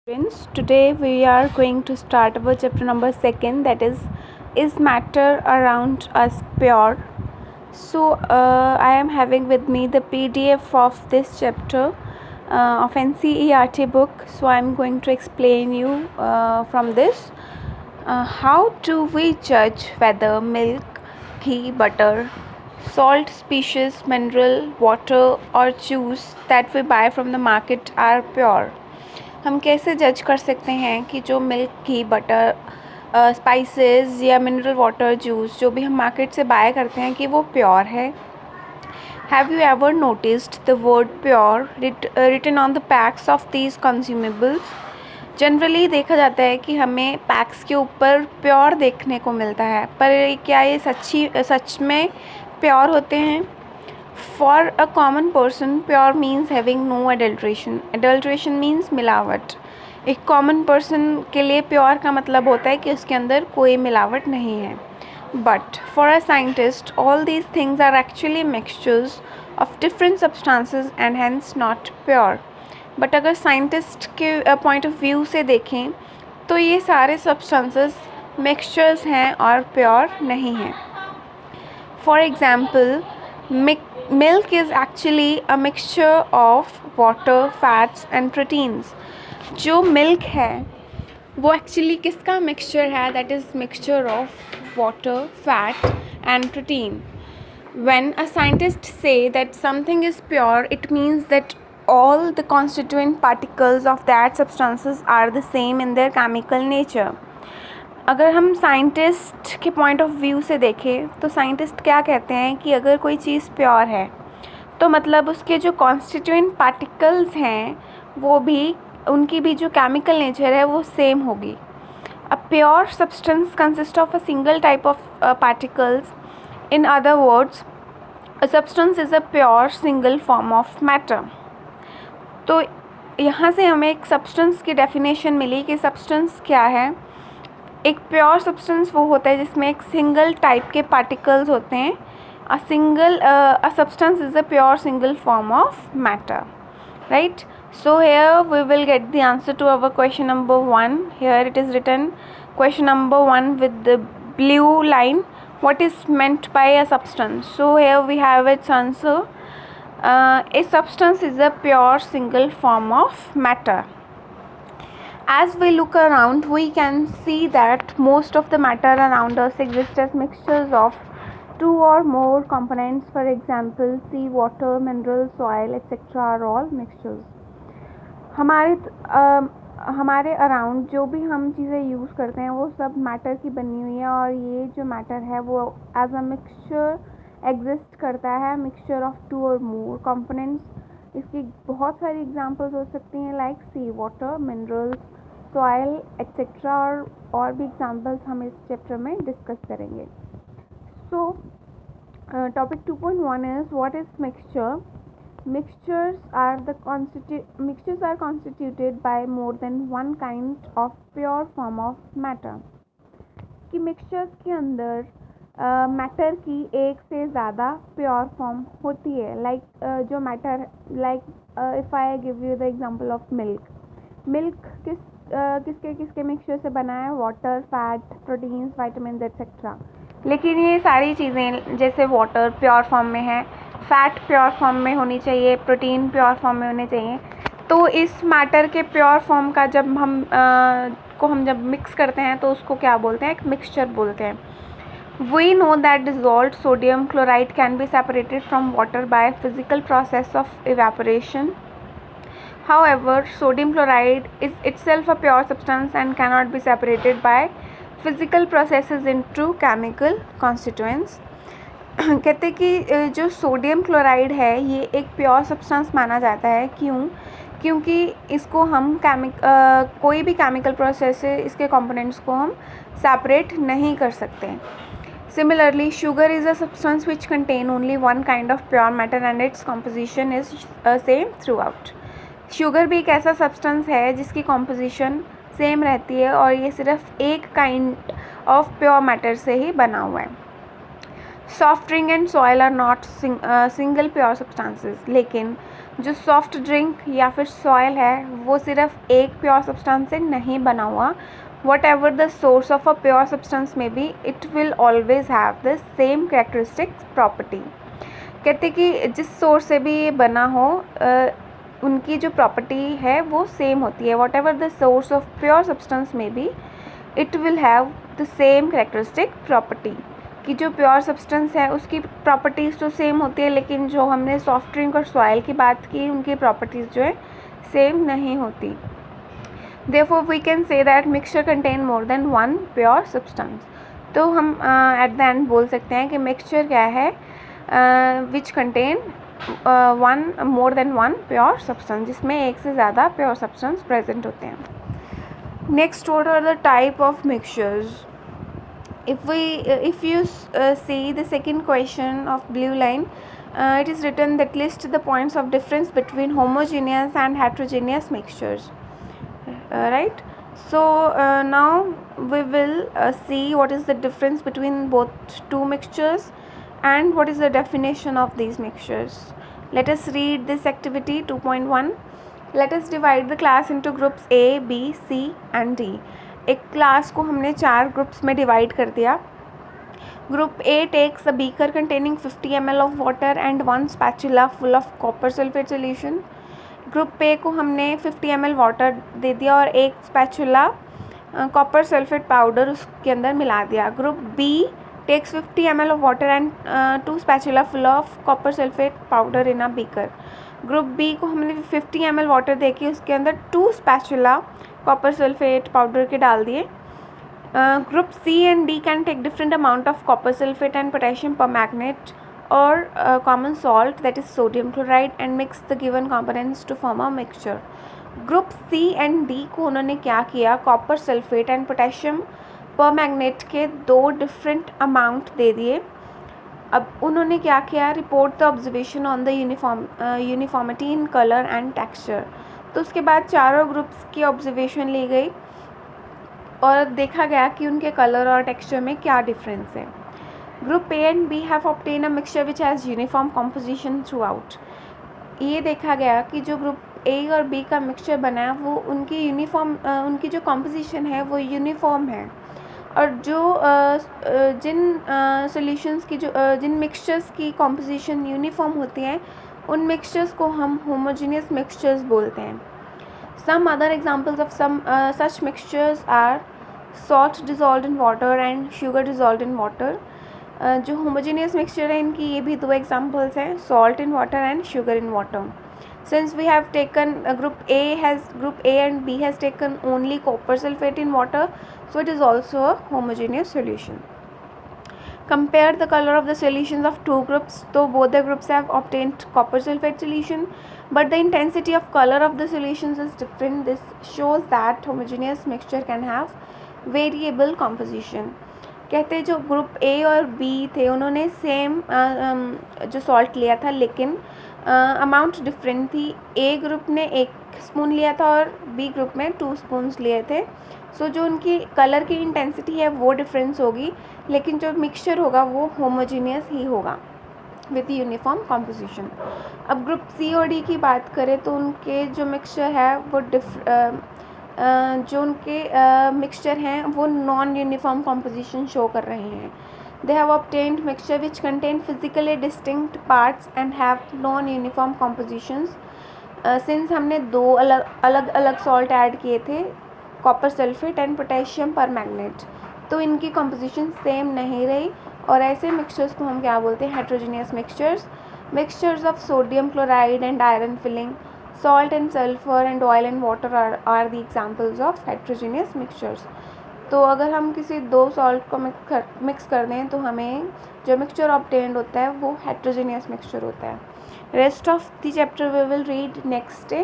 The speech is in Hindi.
Friends, today we are going to start our chapter number 2, that is matter around us pure? I am having with me the PDF of this chapter of NCERT book. So I am going to explain you from this. How do we judge whether milk, ghee, butter, salt, species, mineral, water or juice that we buy from the market are pure? हम कैसे जज कर सकते हैं कि जो मिल्क, घी, बटर, स्पाइसेस या मिनरल वाटर, जूस जो भी हम मार्केट से बाय करते हैं कि वो प्योर है. Have you ever noticed the word pure written on the packs of these consumables? Generally देखा जाता है कि हमें पैक्स के ऊपर प्योर देखने को मिलता है, पर क्या ये सच में प्योर होते हैं? For a common person, pure means having no adulteration. Adulteration means मिलावट. एक common person के लिए pure का मतलब होता है कि उसके अंदर कोई मिलावट नहीं है. But for a scientist, all these things are actually mixtures of different substances and hence not pure. But अगर scientist के point of view से देखें तो ये सारे substances mixtures हैं और pure नहीं हैं. For example, milk is actually a mixture of water, fats and proteins. जो milk है वो actually किसका mixture है? That is mixture of water, fat and protein. When a scientist say that something is pure, it means that all the constituent particles of that substances are the same in their chemical nature. अगर हम साइंटिस्ट के पॉइंट ऑफ व्यू से देखें तो साइंटिस्ट क्या कहते हैं कि अगर कोई चीज़ प्योर है तो मतलब उसके जो कॉन्स्टिट्यूएंट पार्टिकल्स हैं वो भी, उनकी भी जो केमिकल नेचर है वो सेम होगी. अ pure substance consist of a single type of particles. In other words, a substance is a pure single form of matter. तो यहाँ से हमें एक सब्सटेंस की डेफिनेशन मिली कि सब्सटेंस क्या है. एक प्योर सब्सटेंस वो होता है जिसमें एक सिंगल टाइप के पार्टिकल्स होते हैं. A substance is a pure single form of matter, right? So here we will get the answer to our question number 1. Here it is written question number 1 with the blue line. What is meant by a substance? So here we have its answer. A substance is a pure single form of matter. As we look around, we can see that most of the matter around us exists as mixtures of two or more components. For example, sea, water, minerals, soil, etc. are all mixtures. हमारे अराउंड जो भी हम चीज़ें यूज़ करते हैं वो सब मैटर की बनी हुई है और ये जो मैटर है वो एज अ मिक्सचर एग्जिस्ट करता है. मिक्सचर ऑफ टू और मोर कंपोनेंट्स. इसकी बहुत सारी एग्जांपल्स हो सकती हैं लाइक सी, वाटर, मिनरल्स, सॉइल एक्सेट्रा, और भी एग्जांपल्स हम इस चैप्टर में डिस्कस करेंगे. सो topic 2.1 is what is mixture. Mixtures are constituted by more than one kind of pure form of matter. कि मिक्सचर्स के अंदर मैटर की एक से ज़्यादा प्योर फॉर्म होती है. जो matter, if I give you the example of milk किसके मिक्सचर से बना है? Water, fat, proteins, vitamin etcetera. लेकिन ये सारी चीज़ें जैसे वाटर प्योर फॉर्म में है, फैट प्योर फॉर्म में होनी चाहिए, प्रोटीन प्योर फॉर्म में होने चाहिए. तो इस मैटर के प्योर फॉर्म का जब हम जब मिक्स करते हैं तो उसको क्या बोलते हैं? एक मिक्सचर बोलते हैं. We know that dissolved sodium chloride can be separated from water by physical process of evaporation. However, sodium chloride is itself a pure substance and cannot be separated by physical processes into chemical constituents. कहते कि जो सोडियम क्लोराइड है ये एक प्योर सब्सटेंस माना जाता है. क्योंकि इसको हम कोई भी केमिकल प्रोसेस से इसके कंपोनेंट्स को हम सेपरेट नहीं कर सकते. Similarly, sugar is a substance which contain only one kind of pure matter and its composition is same through out. Sugar भी एक ऐसा सब्सटेंस है जिसकी कॉम्पोजिशन सेम रहती है और ये सिर्फ एक काइंड ऑफ प्योर मैटर से ही बना हुआ है. Soft drink and soil are not single pure substances, लेकिन जो सॉफ्ट ड्रिंक या फिर सॉइल है वो सिर्फ एक प्योर सब्सटेंस से नहीं बना हुआ. Whatever the source of a pure substance may be, it will always have the same characteristic property. कहते कि जिस सोर्स से भी ये बना हो उनकी जो प्रॉपर्टी है वो सेम होती है. Whatever the source of pure substance may be, it will have the same characteristic property. कि जो प्योर सब्सटेंस है उसकी प्रॉपर्टीज़ तो सेम होती है, लेकिन जो हमने सॉफ्ट ड्रिंक और सॉइल की बात की उनकी प्रॉपर्टीज़ जो है सेम नहीं होती. Therefore we can say that mixture contain more than one pure substance. तो हम at the end बोल सकते हैं कि mixture क्या है, which contain more than one pure substance, जिसमें एक से ज़्यादा pure substance present होते हैं. Next, what are the type of mixtures? If you see the second question of blue line, it is written that list the points of difference between homogeneous and heterogeneous mixtures. Right, so now we will see what is the difference between both two mixtures and what is the definition of these mixtures. Let us read this activity 2.1. Let us divide the class into groups A, B, C and D. एक क्लास को हमने 4 ग्रुप्स में डिवाइड कर दिया. Group A takes a beaker containing 50 ml of water and 1 spatula full of copper sulfate solution. Group A को हमने 50 ml वाटर दे दिया और एक स्पैचुला कॉपर सल्फेट पाउडर उसके अंदर मिला दिया. Group B takes 50 ml of water and 2 spatula full of copper sulphate powder in a beaker. Group B को हमने 50 ml वाटर दे के उसके अंदर 2 स्पैचुला कॉपर सल्फेट पाउडर के डाल दिए. Group C and D can take different amount of copper sulphate and potassium permanganate or common salt, that is sodium chloride, and mix the given components to form a mixture. Group C and D को उन्होंने क्या किया, copper sulphate and potassium permanganate के 2 डिफरेंट अमाउंट दे दिए. अब उन्होंने क्या किया, report the observation on the uniformity in colour and texture. तो उसके बाद चारों ग्रुप्स की ऑब्जर्वेशन ली गई और देखा गया कि उनके कलर और टेक्सचर में क्या डिफरेंस है. Group A and B have obtain a mixture which has uniform composition throughout. ये देखा गया कि जो ग्रुप ए और बी का मिक्सचर बना है वो उनकी उनकी जो कॉम्पोजिशन है वो यूनिफॉर्म है. और जो जिन सॉल्यूशंस की जिन मिक्सचर्स की कॉम्पोजिशन यूनिफॉर्म होती हैं उन मिक्सचर्स को हम होमोजीनियस मिक्सचर्स बोलते हैं. Some other examples of some such mixtures are salt dissolved in water and sugar dissolved in water. जो होमोजेनियस मिक्सचर है इनकी ये भी 2 एग्जांपल्स हैं, salt in water and sugar in water. Since we have taken group A and B has taken only copper sulphate in water, so it is also a homogeneous solution. Compare the color of the solutions of 2 groups. So both the groups have obtained copper sulfate solution, but the intensity of color of the solutions is different. This shows that homogeneous mixture can have variable composition. कहते हैं जो ग्रुप ए और बी थे उन्होंने सेम जो सॉल्ट लिया था, लेकिन अमाउंट डिफरेंट थी. ए ग्रुप ने 1 स्पून लिया था और बी ग्रुप में 2 स्पून्स लिए थे. सो जो उनकी कलर की इंटेंसिटी है वो डिफरेंस होगी, लेकिन जो मिक्सचर होगा वो होमोजीनियस ही होगा विथ यूनिफॉर्म कॉम्पोजिशन. अब ग्रुप सी और डी की बात करें तो उनके जो मिक्सचर है वो जो उनके मिक्सचर हैं वो नॉन यूनिफॉर्म कॉम्पोजिशन शो कर रहे हैं. They have obtained mixture which contain physically distinct parts and have non uniform compositions. Since हमने 2 अलग अलग सॉल्ट ऐड किए थे, copper sulphate and potassium permanganate, तो इनकी कंपोजिशन सेम नहीं रही और ऐसे मिक्सचर्स को हम क्या बोलते हैं, heterogeneous mixtures. Mixtures of sodium chloride and iron filling, salt and sulfur and oil and water are the examples of heterogeneous mixtures. तो अगर हम किसी 2 सॉल्ट को मिक्स कर दें तो हमें जो मिक्सचर ऑब्टेन्ड होता है वो हेट्रोजीनियस मिक्सचर होता है. Rest of the chapter we will read next day.